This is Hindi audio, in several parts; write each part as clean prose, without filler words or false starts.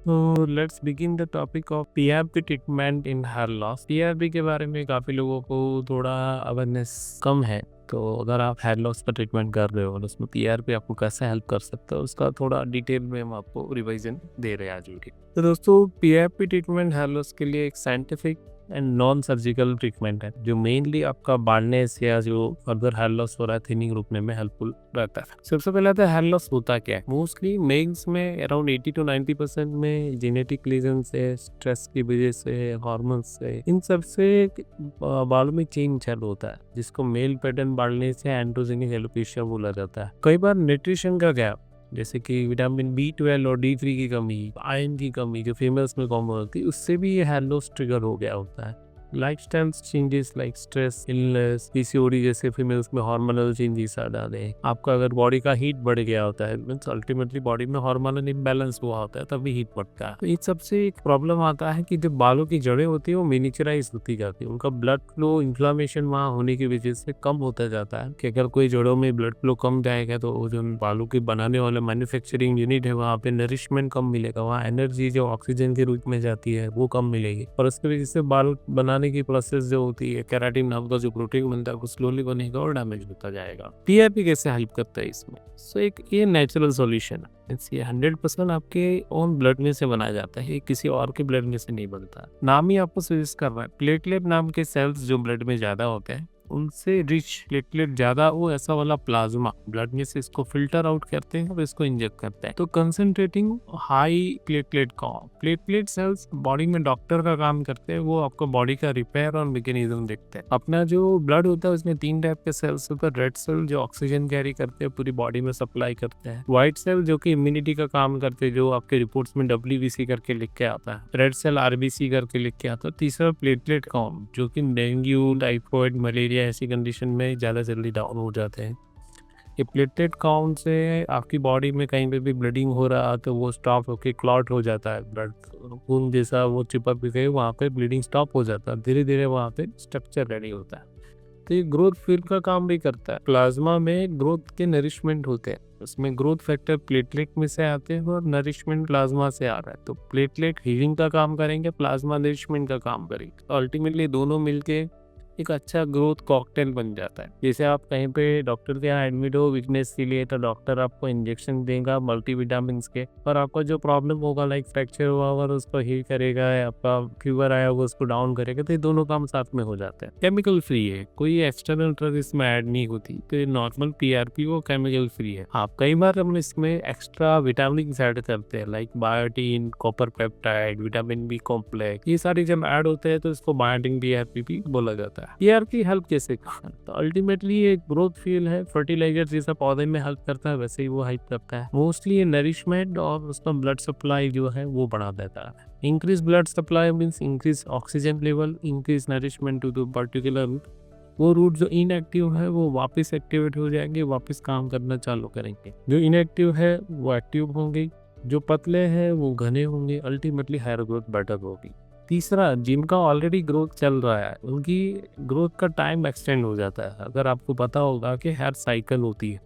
तो let's begin the topic of PRP treatment in hair loss. PRP के बारे में काफ़ी लोगों को थोड़ा अवेयरनेस कम है। तो अगर आप हेयर लॉस का ट्रीटमेंट कर रहे हो और उसमें पीआरपी आपको कैसे हेल्प कर सकता है उसका थोड़ा डिटेल में हम आपको रिवीजन दे रहे हैं आज वीडियो। तो दोस्तों, पीआरपी ट्रीटमेंट हेयर लॉस के लिए एक scientific and non surgical treatment है जो मेनली आपका बाल्डनेस या जो फर्दर हेयर लॉस हो रहा है थिनिंग रुकने में हेल्पफुल रहता है। सबसे पहले तो हेयर लॉस होता क्या है? मोस्टली मेल्स में अराउंड 80 to 90% में जेनेटिक रीजन से, स्ट्रेस की वजह से, हार्मोन्स से, इन सब से बालों में चेंज चालू होता है जिसको मेल पैटर्न बाल्डनेस या एंड्रोजेनिक एलोपेशिया बोला जाता है। कई बार न्यूट्रिशन का गैप जैसे कि विटामिन B12 और D3 की कमी, आयरन की कमी जो फीमेल्स में कॉमन होती है, उससे भी ये हेयर लॉस ट्रिगर हो गया होता है। Lifestyle changes like stress, illness, PCOD जैसे फीमेल्स में हार्मोनल चेंजेस आ जाते हैं। आपका अगर बॉडी का हीट बढ़ गया होता है, मीन्स अल्टीमेटली बॉडी में हार्मोनल इम्बैलेंस हुआ होता है, तभी हीट बढ़ता है। तो इस सबसे एक प्रॉब्लम आता है कि जो बालों की जड़ें होती है वो मिनिचराइज होती जाती है। उनका ब्लड फ्लो, इन्फ्लामेशन वहाँ होने की वजह से कम होता जाता है कि अगर कोई जड़ों में ब्लड फ्लो कम जाएगा तो जो बालों के बनाने वाले मैन्युफैक्चरिंग यूनिट है वहाँ पे नरिशमेंट कम मिलेगा, वहाँ एनर्जी जो ऑक्सीजन के रूप में जाती है वो कम मिलेगी और उसकी वजह से बाल बनाने की प्रोसेस जो होती है, केराटिन नाम का जो प्रोटीन बनता है वो स्लोली बनेगा और डैमेज होता जाएगा। पीआरपी कैसे हेल्प करता है इसमें? सो एक ये नेचुरल सॉल्यूशन है। ये 100% आपके ओन ब्लड में से बनाया जाता है, किसी और के ब्लड में से नहीं बनता। नाम ही आपको सजेस्ट कर रहा है। प्लेटलेट नाम के सेल्स जो ब्लड में ज्यादा होते हैं उनसे रिच प्लेटलेट ज्यादा, वो ऐसा वाला प्लाज्मा ब्लड में से इसको फिल्टर आउट करते हैं और इसको इंजेक्ट करते हैं। तो concentrating high platelet count, platelet sales body में डॉक्टर का काम करते हैं, वो आपको बॉडी का रिपेयर और मैकेनिज्म देखते हैं। अपना जो ब्लड होता है उसमें 3 टाइप के सेल्स होते हैं। रेड सेल जो ऑक्सीजन कैरी करते हैं, पूरी बॉडी में सप्लाई करते हैं। व्हाइट सेल जो कि इम्यूनिटी का काम करते हैं, जो आपके रिपोर्ट्स में WBC करके लिख के आता है। रेड सेल RBC करके लिख के आता है। तीसरा प्लेटलेट काउंट जो कि डेंगू, टाइफाइड, मलेरिया ऐसी कंडीशन में ज़्यादा जल्दी डाउन हो जाते हैं। ये प्लेटलेट काउंट से आपकी बॉडी में कहीं पे भी ब्लडिंग हो रहा तो वो स्टॉप होके क्लॉट हो जाता है, ब्लड खून जैसा वो चिपक गए, वहाँ पे ब्लीडिंग स्टॉप हो जाता है। धीरे धीरे वहाँ पे स्ट्रक्चर रेडी होता है। तो ये ग्रोथ फील्ड का काम भी करता है। प्लाज्मा में ग्रोथ के नरिशमेंट होते हैं, उसमें ग्रोथ फैक्टर प्लेटलेट में से आते हैं और नरिशमेंट प्लाज्मा से आ रहा है। तो प्लेटलेट हीलिंग का काम करेंगे, प्लाज्मा नरिशमेंट का काम करेंगे। अल्टीमेटली दोनों मिलके एक अच्छा ग्रोथ कॉकटेल बन जाता है। जैसे आप कहीं पे डॉक्टर के यहाँ एडमिट हो वीकनेस के लिए, तो डॉक्टर आपको इंजेक्शन देगा मल्टीविटामिन के, और आपका जो प्रॉब्लम होगा लाइक फ्रैक्चर हुआ और उसको हील करेगा, या आपका फीवर आया होगा उसको डाउन करेगा। तो ये दोनों काम साथ में हो जाते हैं। केमिकल फ्री है, कोई एक्सटर्नल ड्रग इसमें ऐड नहीं होती। तो ये नॉर्मल पीआरपी वो केमिकल फ्री है। आप कई बार हम इसमें एक्स्ट्रा विटामिन ऐड करते हैं like biotin, copper peptide, vitamin B complex. ये सारी जब ऐड होते हैं तो इसको बायोटीन पीआरपी भी बोला जाता है। पीआरपी हेल्प कैसे करता है? तो अल्टीमेटली एक ग्रोथ फील है, फर्टिलाइजर जैसा पौधे में हेल्प करता है वैसे ही वो हेल्प करता है। मोस्टली ये नरिशमेंट और उसका ब्लड सप्लाई जो है वो बढ़ा देता है। Increase blood supply means increase oxygen level, increase nourishment to the particular root. वो रूट जो इनएक्टिव है वो वापस एक्टिवेट हो जाएंगे, वापस काम करना चालू करेंगे। जो इनएक्टिव है वो एक्टिव होंगे, जो पतले हैं वो घने होंगे। अल्टीमेटली हेयर ग्रोथ बेटर होगी। तीसरा, जिनका ऑलरेडी ग्रोथ चल रहा है उनकी ग्रोथ का टाइम एक्सटेंड हो जाता है। अगर आपको पता होगा कि हेयर साइकिल होती है,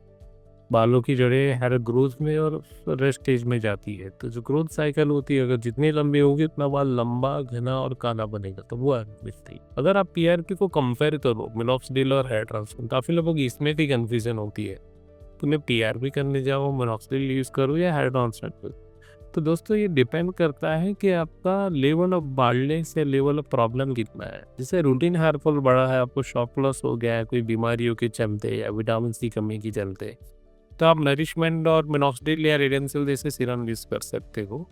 बालों की जड़ें हेयर ग्रोथ में और रेस्ट स्टेज में जाती है, तो जो ग्रोथ साइकिल होती है अगर जितनी लंबी होगी उतना बाल लंबा, घना और काला बनेगा। तो वो है। अगर आप पीआरपी को कंपेयर करो मिनॉक्सिडिल और हेयर ट्रांसप्लांट, काफी लोगों की इसमें भी कंफ्यूजन होती है, तुम्हें पीआरपी करने जाओ, मिनॉक्सिडिल यूज करो या हेयर ट्रांसप्लांट। तो दोस्तों ये डिपेंड करता है कि आपका लेवल ऑफ बाल्डनेस या लेवल ऑफ प्रॉब्लम कितना है। जैसे रूटीन हेयर फॉल बड़ा है, आपको शॉक लॉस हो गया है कोई बीमारियों के चलते या विटामिन C कमी की चलते, तो आप नरिशमेंट और मिनॉक्सिडिल या रेडेंसिल जैसे सीरम यूज कर सकते हो,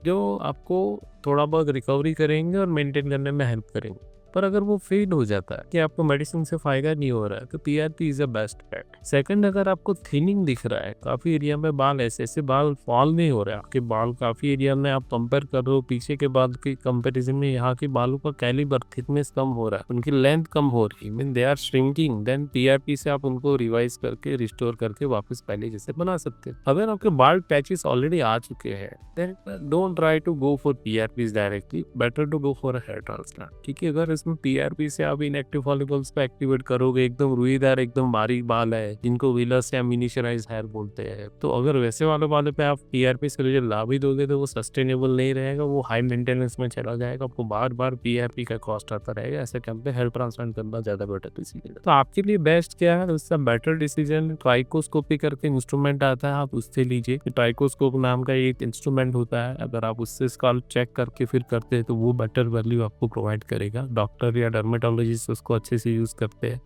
जो आपको थोड़ा बहुत रिकवरी करेंगे और मेंटेन करने में हेल्प करेंगे। पर अगर वो फेड हो जाता है कि आपको मेडिसिन से फायदा नहीं हो रहा है, तो PRP is a best bet. Second, अगर आपको थिनिंग दिख रहा है, काफी एरिया में बाल ऐसे बाल फॉल नहीं हो रहा है, आपके बाल काफी एरिया में आप कंपेयर कर रहे हो पीछे के बाल के कंपैरिजन में, यहाँ के बालों का कैलिबर थिकनेस कम हो रहा है, उनकी लेंथ कम हो रही है, mean they are shrinking, then PRP से आप उनको रिवाइज करके रिस्टोर करके वापस पहले जैसे बना सकते हैं। अगर आपके बाल पैचेस ऑलरेडी आ चुके हैं, then don't try to go for PRPs directly, better to go for a hair transplant. ठीक है, अगर इसमें पीआरपी से आप इनएक्टिव फॉलिकल्स को एक्टिवेट करोगे, एकदम रुईदार एकदम बारीक बाल है जिनको विलस या मिनिचराइज हेयर बोलते हैं, तो अगर वैसे वाले बालों पे आप पीआरपी से रिजल्ट ला भी दोगे तो वो सस्टेनेबल नहीं रहेगा, वो हाई मेंटेनेंस में चला जाएगा, आपको बार बार पीआरपी का कॉस्ट आता रहेगा। ऐसे टाइम पे हेयर ट्रांसप्लांट करना ज्यादा बेटर इसीलिए। तो आपके लिए बेस्ट क्या है, उसका बेटर डिसीजन ट्राइकोस्कोपी करके इंस्ट्रूमेंट आता है, आप उससे लीजिए। ट्राइकोस्कोप नाम का एक इंस्ट्रूमेंट होता है, अगर आप उससे स्काल्प चेक करके फिर करते हैं तो वो बेटर वैल्यू आपको प्रोवाइड करेगा। डॉक्टर या डर्मेटोलॉजिस्ट उसको अच्छे से यूज करते हैं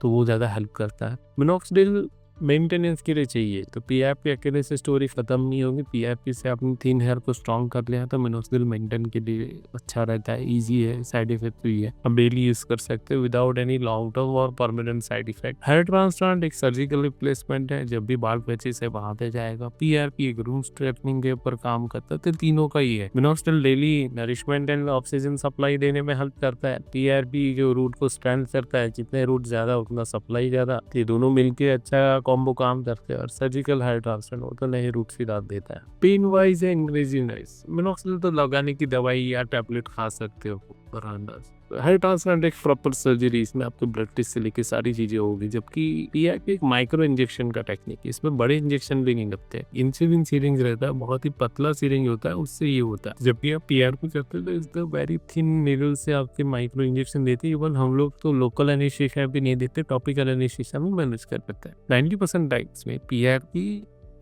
तो वो ज़्यादा हेल्प करता है। मिनोक्सिडिल मेंटेनेंस के लिए चाहिए, तो पीआरपी अकेले से स्टोरी खत्म नहीं होगी। पीआरपी से आपने थिन हेयर को स्ट्रॉन्ग कर लिया तो मिनोक्सिडिल मेंटेन के लिए अच्छा रहता है, इजी है, साइड इफेक्ट फ्री है, आप डेली यूज कर सकते हो विदाउट एनी लॉन्ग टर्म और permanent side effect. Hair transplant एक सर्जिकल रिप्लेसमेंट है, जब भी बाल पेची से बहाते जाएगा। पीआरपी एक रूम स्ट्रेटनिंग के ऊपर काम करता है, तो तीनों का ही है। Minoxidil daily nourishment and oxygen supply देने में हेल्प करता है, पीआरपी जो रूट को स्ट्रेंथ करता है, जितने रूट ज्यादा उतना सप्लाई ज्यादा, ये दोनों मिलकर अच्छा कॉम्बो काम करते हैं। और सर्जिकल हेयर ट्रांसप्लांट होता नए रूट से दाद देता है। पेन वाइज है इंग्रेजिंग वाइज मिनोक्सिडिल तो लगाने की दवाई या टैबलेट खा सकते हो पर अंदाज। हेयर ट्रांसप्लांट एक प्रॉपर सर्जरी, इसमें आपको ब्लड टेस्ट से लेके सारी चीजें होगी, जबकि पीआरपी एक माइक्रो इंजेक्शन का टेक्निक है, इसमें बड़े इंजेक्शन भी नहीं लगते। इंसुलिन सिरिंज रहता है, बहुत ही पतला सिरिंज होता है, उससे ये होता है। जब भी आप पीआरपी करते हैं तो इसका वेरी थिन नीडल से आपके माइक्रो इंजेक्शन देते हैं। इवन हम लोग तो लोकल एनेस्थीसिया भी नहीं देते, टॉपिकल एनेस्थीसिया में मैनेज कर सकते हैं। 90% टाइम्स में पीआरपी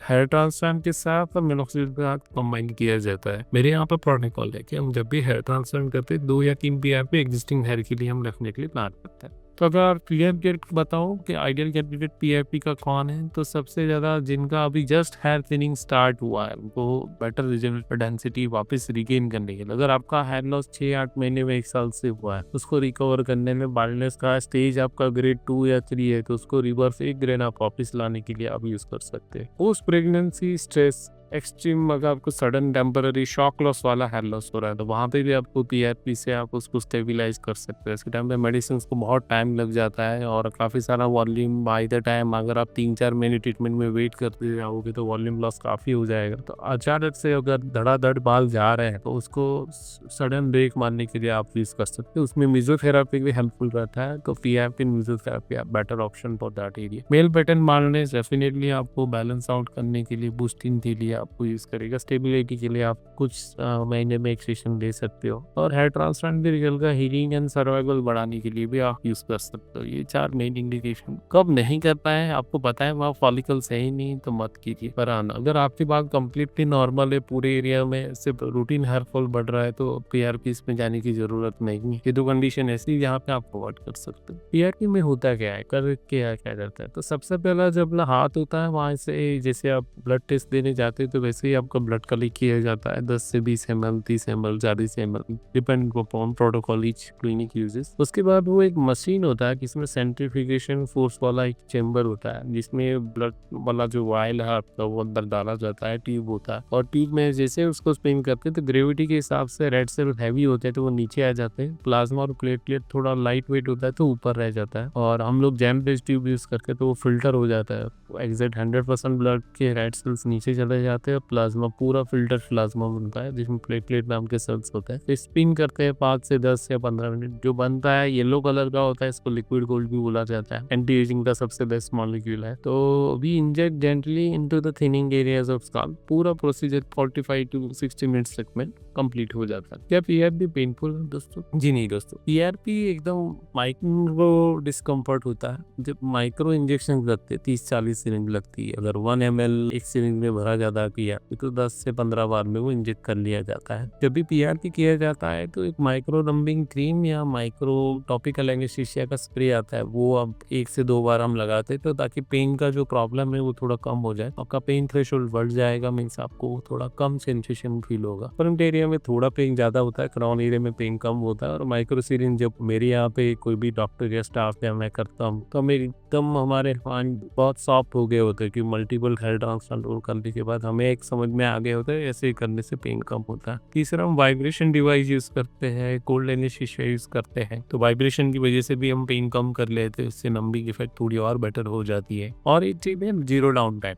हेयर ट्रांसप्लांट के साथ मिनोक्सिडिल के साथ कंबाइन किया जाता है। मेरे यहाँ पर प्रोटोकॉल है कि हम जब भी हेयर ट्रांसप्लांट करते हैं 2 या 3 पीआरपी एग्जिस्टिंग हेयर के लिए हम रखने के लिए प्लान करते हैं। तो अगर पीआरपी बताऊं कि आइडियल कैंडिडेट पीआरपी का कौन है, तो सबसे ज़्यादा जिनका अभी जस्ट हेयर थिनिंग स्टार्ट हुआ है उनको बेटर रिजल्ट डेंसिटी वापस रिगेन करने के लिए। अगर आपका हेयर लॉस 6-8 महीने में 1 साल से हुआ है, उसको रिकवर करने में बाल्डनेस का स्टेज आपका ग्रेड 2 या 3 है, तो उसको रिवर्स 1 ग्रेड आप वापस लाने के लिए आप यूज़ कर सकते हैं। पोस्ट प्रेगनेंसी स्ट्रेस एक्सट्रीम, अगर आपको सडन टेम्पररी शॉक लॉस वाला हेयर लॉस हो रहा है तो वहाँ पे भी आपको पीआरपी से आप उसको स्टेबिलाईज कर सकते हैं। इसके टाइम पे मेडिसिन को बहुत टाइम लग जाता है और काफ़ी सारा वॉल्यूम बाय द टाइम, अगर आप 3-4 महीने ट्रीटमेंट में वेट करते जाओगे तो वॉल्यूम लॉस काफ़ी हो जाएगा। तो अचानक से अगर धड़ाधड़ बाल जा रहे हैं तो उसको सडन ब्रेक मारने के लिए आप यूज़ कर सकते हो। उसमें म्यूजियोथेरेपी भी हेल्पफुल रहता है, तो PRP mesotherapy better option for that area. Male pattern baldness definitely आपको बैलेंस आउट करने के लिए, बूस्टिंग के लिए आपको यूज करेगा। स्टेबिलिटी के लिए आप कुछ महीने में एक सेशन ले सकते हो, और हेयर ट्रांसप्लांट के रिजल्ट का हीलिंग एंड सर्वाइवल बढ़ाने के लिए भी आप यूज कर सकते हो। ये 4 मेन इंडिकेशन। कब नहीं करना है आपको पता है, वहाँ फॉलिकल्स है ही नहीं तो मत कीजिए। पर अगर आपकी बात कंप्लीटली नॉर्मल है, पूरे एरिया में सिर्फ रूटीन हेयर फॉल बढ़ रहा है, तो पीआरपी में जाने की जरूरत नहीं है। ये 2 कंडीशन ऐसी जहाँ पे आप अवॉइड कर सकते हो। पीआरपी में होता क्या है, कर क्या करता है, तो सबसे पहला जब अपना हाथ होता है वहाँ से जैसे आप ब्लड टेस्ट देने जाते हैं तो वैसे ही आपका ब्लड कलेक्ट किया जाता है, 10 से 20 ml, 30 ml, 40 ml, depend upon protocol each clinic uses. उसके बाद वो एक मशीन होता है जिसमें सेंट्रीफ्यूगेशन फोर्स वाला एक चेम्बर होता है, जिसमें ब्लड वाला जो वायल है आपका वो अंदर डाला जाता है, ट्यूब होता है, और ट्यूब में जैसे उसको स्पिन करते हैं तो ग्रेविटी के हिसाब से रेड सेल हैवी होते हैं तो वो नीचे आ जाते हैं, प्लाज्मा और प्लेटलेट थोड़ा लाइट वेट होता है तो ऊपर रह जाता है, और हम लोग जैम बेस्ड ट्यूब यूज करके तो वो फिल्टर हो जाता है। एग्जैक्ट 100% ब्लड के रेड सेल्स नीचे चले जाते हैं, प्लाज्मा पूरा फिल्टर प्लाज्मा बनता है जिसमें प्लेटलेट नाम के सेल्स होते हैं। तो स्पिन करते हैं 5 से 10 या 15 मिनट, जो बनता है येलो कलर का होता है, इसको लिक्विड गोल्ड भी बोला जाता है, एंटी एजिंग का सबसे बेस्ट मॉलिक्यूल है। तो we inject gently into the thinning areas of scalp. पूरा प्रोसीजर 45 to 60 मिनट्स तक में कंप्लीट हो जाता है। क्या पीआरपी पेनफुल है दोस्तों? जी नहीं दोस्तों, पीआरपी एकदम माइक्रो डिस्कम्फर्ट होता है। जब माइक्रो इंजेक्शन लगते हैं 30-40 सिरिंज लगती है, अगर 1 ml एक सिरिंज में भरा जाता है पीआरपी तो 10 से 15 बार में वो इंजेक्ट कर लिया जाता है। जब भी पीआरपी किया जाता है तो एक माइक्रो नंबिंग क्रीम या माइक्रो टॉपिकल एनेस्थीसिया का स्प्रे आता है, वो अब 1 से 2 बार हम लगाते हैं तो ताकि पेन का जो प्रॉब्लम है वो थोड़ा कम हो जाए। आपका पेन थ्रेशोल्ड बढ़ जाएगा, मीन्स आपको थोड़ा कम सेंसेशन फील होगा। फ्रंट एरिया में थोड़ा पेन ज्यादा होता है, क्राउन एरिया में पेन कम होता है। और माइक्रो सिरिंज जब मेरे यहाँ पे कोई भी डॉक्टर या स्टाफ या मैं करता हूँ तो हमें एकदम हमारे हाथ बहुत सॉफ्ट हो गए होते हैं कि मल्टीपल हेयर ट्रांसप्लांट करने के बाद हमें एक समझ में आ गया होता है ऐसे करने से पेन कम होता है। तीसरा, हम वाइब्रेशन डिवाइस यूज करते हैं, कोल्ड एनेस्थीसिया यूज करते हैं, तो वाइब्रेशन की वजह से भी हम पेन कम कर लेते हैं, उससे नंबिंग इफेक्ट थोड़ी और बेटर हो जाती है। और एक चीज है जीरो डाउन टाइम।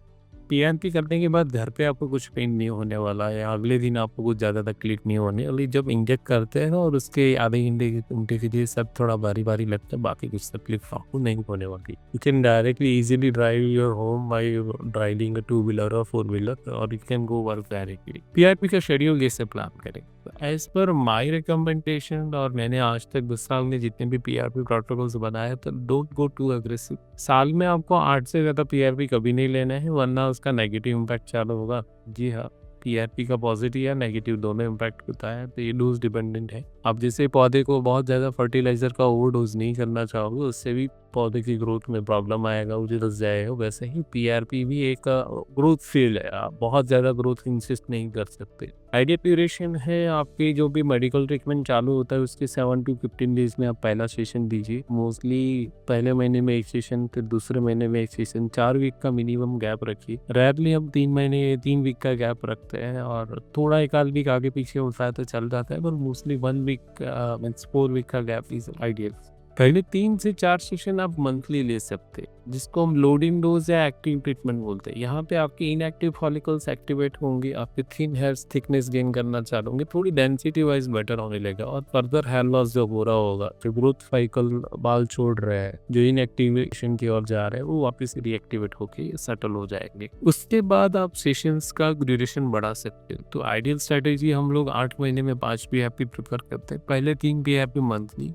पीआरपी करने के बाद घर पे आपको कुछ पेन नहीं होने वाला है, अगले दिन आपको कुछ ज़्यादा तकलीफ नहीं होने वाली। जब इंजेक्ट करते हैं और उसके आधे घंटे के लिए सब थोड़ा भारी लगता है, बाकी कुछ तकलीफ आपको नहीं होने वाली। You can directly easily drive your home by driving a 2 wheeler और 4 व्हीलर, और you can go work directly. PRP का शेड्यूल कैसे प्लान करें? एज पर माई रिकमेंडेशन, और मैंने आज तक 10 साल में जितने भी पीआरपी प्रोटोकॉल्स बनाए, तो डोंट गो टू अग्रेसिव। साल में आपको 8 से ज़्यादा पीआरपी कभी नहीं लेना है, वरना उसका नेगेटिव इम्पैक्ट चालू होगा। जी हाँ, पीआरपी का पॉजिटिव या नेगेटिव दोनों इम्पैक्ट होता है, तो ये डोज डिपेंडेंट है। आप जैसे पौधे को बहुत ज़्यादा फर्टिलाइजर का ओवरडोज नहीं करना चाहोगे, उससे भी पौधे की ग्रोथ में प्रॉब्लम आएगा, वो रस जाएगा। वैसे ही पीआरपी भी एक ग्रोथ फील्ड है, आप बहुत ज़्यादा ग्रोथ इंसिस्ट नहीं कर सकते। आइडियल ड्यूरेशन है आपकी जो भी मेडिकल ट्रीटमेंट चालू होता है उसके 7 to 15 डेज में आप पहला सेशन दीजिए। मोस्टली पहले महीने में एक सेशन, फिर दूसरे महीने में एक सेशन, 4 वीक का मिनिमम गैप रखिए। रेयरली हम 3 वीक का गैप रखते हैं, और थोड़ा एक आध वीक आगे पीछे होता है तो चल जाता है, पर मोस्टली 1 वीक मीन्स 4 वीक का गैप इज आइडियल। पहले 3 से 4 सेशन आप मंथली ले सकते हैं, जिसको हम लोडिंग डोज या एक्टिव ट्रीटमेंट बोलते हैं। यहाँ पे आपके इनएक्टिव फॉलिकल्स एक्टिवेट होंगे, आपके थिन हेयर्स थिकनेस गेन करना चालू होंगे, थोड़ी डेंसिटी वाइज बेटर होने लगेगा, और फर्दर हेयर लॉस जो हो रहा होगा, जो ग्रोथ साइकिल बाल छोड़ रहा है, जो इनएक्टिवेशन की ओर जा रहा है, वो वापस रीएक्टिवेट होके सेटल हो जाएंगे। उसके बाद आप सेशंस का ड्यूरेशन बढ़ा सकते हैं। तो आइडियल स्ट्रेटेजी हम लोग 8 महीने में 5 पीआरपी प्रेफर करते हैं। पहले 3 PRP monthly,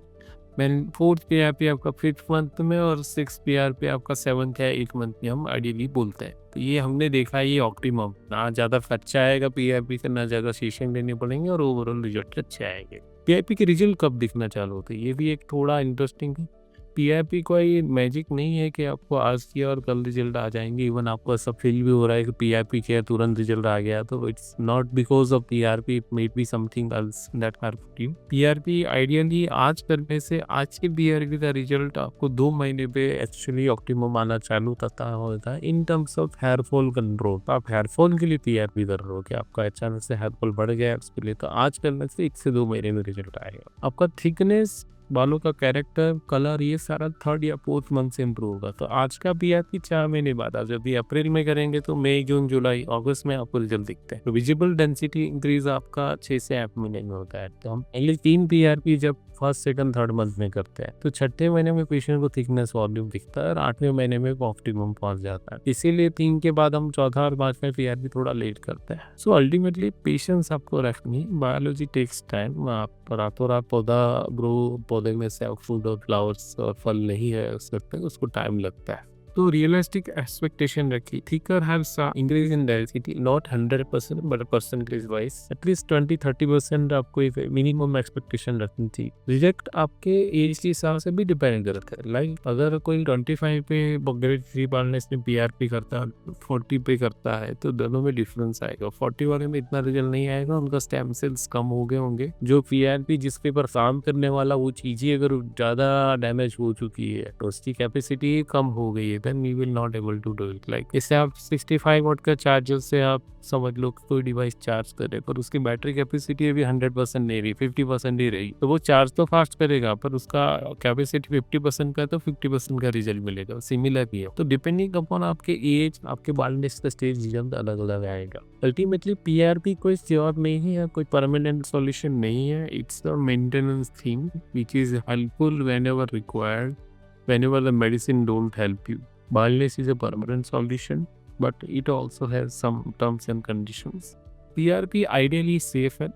man 4th PRP आपका 5th मंथ में, और 6th पीआरपी आपका 7th या 8th मंथ में हम आइडियली बोलते हैं। तो ये हमने देखा है, ये ऑप्टिमम, ना ज़्यादा खर्चा आएगा पीआरपी का, ना ज़्यादा सेशन लेने पड़ेंगे, और ओवरऑल रिजल्ट अच्छे आएंगे। पीआरपी के रिजल्ट कब दिखना चालू होते हैं, ये भी एक थोड़ा इंटरेस्टिंग है। पीआरपी कोई मैजिक नहीं है कि आपको आज किया और कल रिजल्ट आ जाएंगे। इवन आपको ऐसा फील भी हो रहा है कि पीआरपी किया तुरंत रिजल्ट आ गया, तो it's not because of PRP, it may be something else that help you. PRP ideally आज करने से आज के पीआरपी का रिजल्ट आपको 2 महीने पे एक्चुअली ऑप्टिमम आना चालू होता है। In terms of hair fall control, आप हेयर फॉल के लिए पीआरपी कर रहे हो कि आपका अचानक से हेयर फॉल बढ़ गया उसके लिए, तो आज करने से 1 से 2 महीने में रिजल्ट आएगा। आपका थिकनेस, बालों का कैरेक्टर, कलर, ये सारा 3rd या 4th मंथ से इम्प्रूव होगा। तो आज का पीआरपी 4 महीने बाद, आज अभी अप्रैल में करेंगे तो मई, जून, जुलाई, अगस्त में आपको रिजल्ट दिखते हैं। तो विजिबल डेंसिटी इंक्रीज आपका 6 से 8 महीने में होता है। तो हम पहले 3 पीआरपी जब 1st, 2nd, 3rd मंथ में करते हैं, तो 6ठे महीने में पेशेंट को थिकनेस वॉल्यूम दिखता है, और 8वें महीने में ऑप्टिमम पहुंच जाता है। इसीलिए 3 के बाद हम 4था और 5वां पीआरपी थोड़ा लेट करते हैं। सो अल्टीमेटली पेशेंस आपको रखनी, बायोलॉजी टेक्स टाइम। आप रातों रात पौधा ग्रो, पौधे में से फूड और फ्लावर्स और फल नहीं है सकते, उसको टाइम लगता है। तो रियलिस्टिक एक्सपेक्टेशन रखिए। Thicker haves increase in density, not 100% but percentage wise at least 20-30% आपको एक मिनिमम एक्सपेक्टेशन रखनी थी। रिजेक्ट आपके एज के हिसाब से भी डिपेंड करता है। लाइक अगर कोई 25 पे ग्रेड 3 बालनेस में पीआरपी करता है, 40 पे करता है, तो दोनों में डिफरेंस आएगा। 40 वाले में इतना रिजल्ट नहीं आएगा, उनका स्टेम सेल्स कम हो गए होंगे। जो पीआरपी जिस पे पर काम करने वाला वो चीज़ें अगर ज़्यादा डैमेज हो चुकी है, तो उसकी कैपेसिटी कम हो गई है, then we will not able to do it। like इससे आप 65 वाट का चार्जर से आप समझ लो कि कोई डिवाइस चार्ज करे, पर उसकी बैटरी कैपेसिटी अभी 100% नहीं रही, 50% ही रही, तो वो चार्ज तो फास्ट करेगा, पर उसका कैपेसिटी 50% का, तो 50% का रिजल्ट मिलेगा। सिमिलर भी है। तो डिपेंडिंग अपॉन आपके एज, आपके बालनेस का स्टेज रिजल्ट अलग अलग आएगा। अल्टीमेटली पीआरपी कोई जवाब नहीं है, कोई परमानेंट सॉल्यूशन नहीं है। It's a maintenance thing which is helpful whenever required, whenever the medicine don't help you। Baldness is a permanent solution, but it also has some terms and conditions। PRP ideally safe है,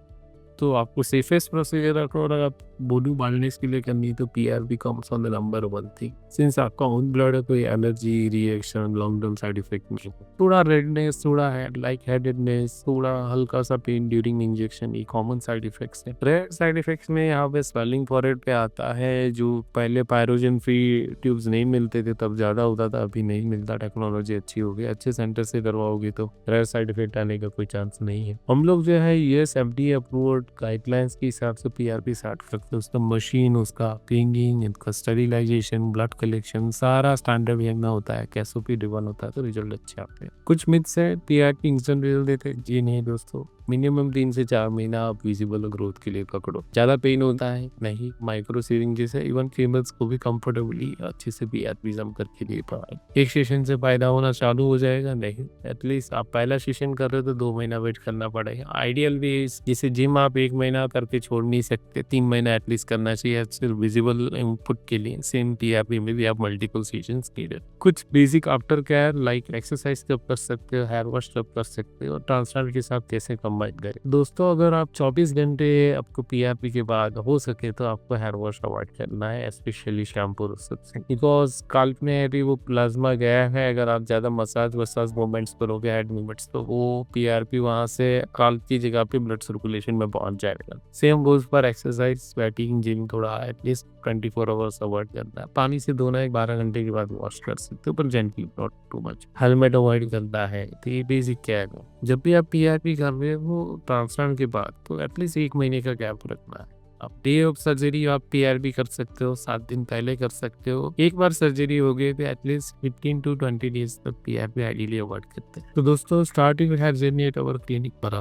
तो आपको सेफेस्ट प्रोसीजर अगर आप बॉडी बालनेस के लिए करनी है, तो PRP comes on the number 1 thing. Since आपका ओन ब्लड है, कोई allergy reaction, long term side effect नहीं, थोड़ा रेडनेस, थोड़ा हेडेडनेस, थोड़ा हल्का सा पेन ड्यूरिंग इंजेक्शन, ये कॉमन साइड इफेक्ट्स हैं। रेयर साइड इफेक्ट्स में यहाँ पे स्वेलिंग फॉरहेड पे आता है, जो पहले पायरोजन फ्री ट्यूब्स नहीं मिलते थे तब ज़्यादा होता था, अभी नहीं मिलता। टेक्नोलॉजी अच्छी हो गई, अच्छे सेंटर से करवाओगे तो रेयर साइड इफेक्ट आने का कोई चांस नहीं है। हम लोग जो है यूएस एफडीए अप्रूव्ड गाइडलाइंस के हिसाब से पीआरपी स्टार्ट करते हैं। उसका मशीन, उसका क्लीनिंग, उसका स्टरीलाइजेशन, ब्लड कलेक्शन, सारा स्टैंडर्ड यंग होता है, कैसोपी ड्रिवन होता है, तो रिजल्ट अच्छे आते हैं। कुछ मिथ्स है, पीआरपी इंस्टेंट रिजल्ट देते हैं, जी नहीं दोस्तों। मिनिमम 3 से 4 महीना आप विजिबल ग्रोथ के लिए पकड़ो। ज़्यादा पेन होता है नहीं, माइक्रो सिरिंजेस है, इवन फीमेल्स को भी कंफर्टेबली अच्छे से पीआरपी जम करके दे पाए। एक सेशन से फायदा होना चालू हो जाएगा नहीं, एटलीस्ट आप पहला सेशन कर रहे हो तो 2 महीना वेट करना पड़ेगा। आइडियल भी जैसे जिम आप 1 महीना करके छोड़ नहीं सकते, 3 महीना एटलीस्ट करना चाहिए सिर्फ विजिबल इनपुट के लिए। सेम टीआरपी में भी आप मल्टीपल सेशंस नीडेड। कुछ basic after care like exercise कब कर सकते हो, हेयर वॉश कब कर सकते हो, ट्रांसप्लांट के साथ कैसे कंबाइन करें। दोस्तों अगर आप 24 घंटे आपको पीआरपी के बाद हो सके तो आपको हेयर वॉश अवॉइड करना है, स्पेशली शैम्पू से, बिकॉज स्काल्प में अभी वो प्लाज्मा गया है। अगर आप ज़्यादा मसाज मूवमेंट्स करोगे, हेड मूवमेंट्स, तो वो पीआरपी वहाँ से स्काल्प की जगह पे ब्लड सर्कुलेशन में पहुंच जाएगा। सेम गोज पर एक्सरसाइज, स्वेटिंग, जिम थोड़ा एटलीस्ट 24 आवर्स अवॉइड करना है। पानी से धोना एक 12 घंटे के बाद वॉश कर सकते हो, पर gently, not too much. Helmet avoid करना है, तो ये बेसिक क्या है। जब भी आप पीआरपी कर रहे हो ट्रांसप्लांट के बाद, तो एटलीस्ट 1 महीने का गैप रखना है। अब डे ऑफ सर्जरी आप पीआरपी कर सकते हो, 7 दिन पहले कर सकते हो। एक बार सर्जरी हो गई तो एटलीस्ट 15 to 20 डेज तक पीआरपी आइडियली अवॉइड करते हैं। तो दोस्तों starting hair journey at our clinic पर,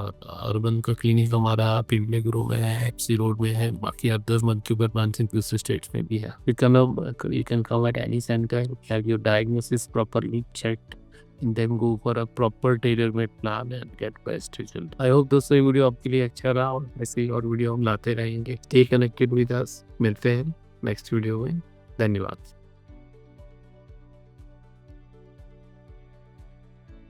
अर्बन का क्लिनिक हमारा पिंपले ग्रो में है, एफसी रोड में है, बाकी अदर मध्य ब्रांच इन दूसरे स्टेट्स में भी है। You can come at any center, have your diagnosis properly checked, and then go for a proper tailor-made plan and get best result. I hope दोस्तों ये वीडियो आपके लिए अच्छा रहा और ऐसे ही और वीडियो हम लाते रहेंगे। Stay connected with us। मिलते हैं नेक्स्ट वीडियो में। धन्यवाद।